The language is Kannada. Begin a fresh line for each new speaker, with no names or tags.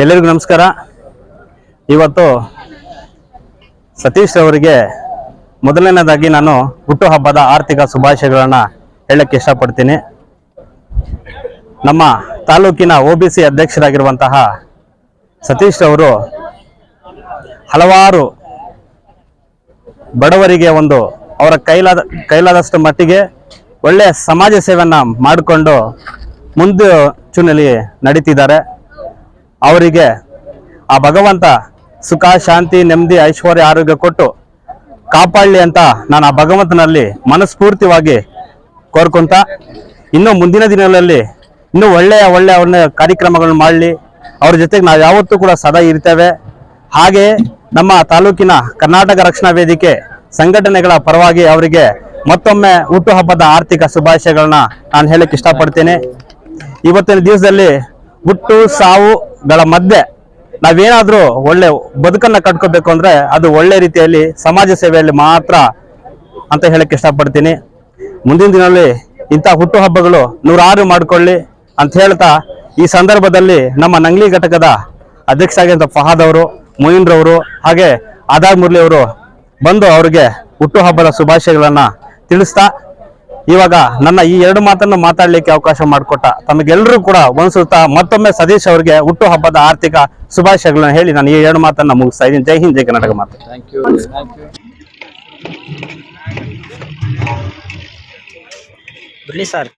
ಎಲ್ಲರಿಗೂ ನಮಸ್ಕಾರ. ಇವತ್ತು ಸತೀಶ್ ಅವರಿಗೆ ಮೊದಲನೇದಾಗಿ ನಾನು ಹುಟ್ಟುಹಬ್ಬದ ಆರ್ಥಿಕ ಶುಭಾಶಯಗಳನ್ನು ಹೇಳಕ್ಕೆ ಇಷ್ಟಪಡ್ತೀನಿ. ನಮ್ಮ ತಾಲೂಕಿನ OBC ಅಧ್ಯಕ್ಷರಾಗಿರುವಂತಹ ಸತೀಶ್ ಅವರು ಹಲವಾರು ಬಡವರಿಗೆ ಅವರ ಕೈಲಾದಷ್ಟು ಮಟ್ಟಿಗೆ ಒಳ್ಳೆಯ ಸಮಾಜ ಸೇವೆಯನ್ನು ಮಾಡಿಕೊಂಡು ಮುಂದೆ ಚುನಲ್ಲಿ ನಡೀತಿದ್ದಾರೆ. ಅವರಿಗೆ ಆ ಭಗವಂತ ಸುಖ, ಶಾಂತಿ, ನೆಮ್ಮದಿ, ಐಶ್ವರ್ಯ, ಆರೋಗ್ಯ ಕೊಟ್ಟು ಕಾಪಾಡಲಿ ಅಂತ ನಾನು ಆ ಭಗವಂತನಲ್ಲಿ ಮನಸ್ಫೂರ್ತಿಯಾಗಿ ಕೋರ್ಕೊಂತ ಇನ್ನು ಮುಂದಿನ ದಿನಗಳಲ್ಲಿ ಇನ್ನೂ ಒಳ್ಳೆಯ ಕಾರ್ಯಕ್ರಮಗಳನ್ನು ಮಾಡಲಿ. ಅವ್ರ ಜೊತೆಗೆ ನಾವು ಯಾವತ್ತೂ ಕೂಡ ಸದಾ ಇರ್ತೇವೆ. ಹಾಗೆ ನಮ್ಮ ತಾಲೂಕಿನ ಕರ್ನಾಟಕ ರಕ್ಷಣಾ ವೇದಿಕೆ ಸಂಘಟನೆಗಳ ಪರವಾಗಿ ಅವರಿಗೆ ಮತ್ತೊಮ್ಮೆ ಹುಟ್ಟುಹಬ್ಬದ ಆರ್ಥಿಕ ಶುಭಾಶಯಗಳನ್ನ ನಾನು ಹೇಳಕ್ಕೆ ಇಷ್ಟಪಡ್ತೇನೆ. ಇವತ್ತಿನ ದಿವಸದಲ್ಲಿ ಹುಟ್ಟು ಸಾವುಗಳ ಮಧ್ಯೆ ನಾವೇನಾದ್ರೂ ಒಳ್ಳೆ ಬದುಕನ್ನ ಕಟ್ಕೋಬೇಕು ಅಂದ್ರೆ ಅದು ಒಳ್ಳೆ ರೀತಿಯಲ್ಲಿ ಸಮಾಜ ಸೇವೆಯಲ್ಲಿ ಮಾತ್ರ ಅಂತ ಹೇಳಕ್ಕೆ ಇಷ್ಟಪಡ್ತೀನಿ. ಮುಂದಿನ ದಿನದಲ್ಲಿ ಇಂಥ ಹುಟ್ಟುಹಬ್ಬಗಳು 106 ಮಾಡ್ಕೊಳ್ಳಿ ಅಂತ ಹೇಳ್ತಾ ಈ ಸಂದರ್ಭದಲ್ಲಿ ನಮ್ಮ ನಂಗ್ಲಿ ಘಟಕದ ಅಧ್ಯಕ್ಷ ಆಗಿರುವಂಥ ಫಹಾದ್ ಅವರು, ಮೊಯಿನ್ ರವರು, ಹಾಗೆ ಆದಾರ್ ಮುರಳಿ ಅವರು ಬಂದು ಅವರಿಗೆ ಹುಟ್ಟುಹಬ್ಬದ ಶುಭಾಶಯಗಳನ್ನ ತಿಳಿಸ್ತಾ ಇವಾಗ ನನ್ನ ಈ 2 ಮಾತನ್ನು ಮಾತಾಡ್ಲಿಕ್ಕೆ ಅವಕಾಶ ಮಾಡಿಕೊಟ್ಟ ತಮಗೆಲ್ಲರೂ ಕೂಡ ಒಂದ್ಸುತ್ತಾ ಮತ್ತೊಮ್ಮೆ ಸತೀಶ್ ಅವರಿಗೆ ಹುಟ್ಟುಹಬ್ಬದ ಆರ್ಥಿಕ ಶುಭಾಶಯಗಳನ್ನ ಹೇಳಿ ನಾನು ಈ 2 ಮಾತನ್ನ ಮುಗಿಸ್ತಾ ಇದ್ದೀನಿ. ಜೈ ಹಿಂದ್, ಜೈ ಕರ್ನಾಟಕ ಮಾತು.
ಬಿಡ್ಲಿ ಸರ್.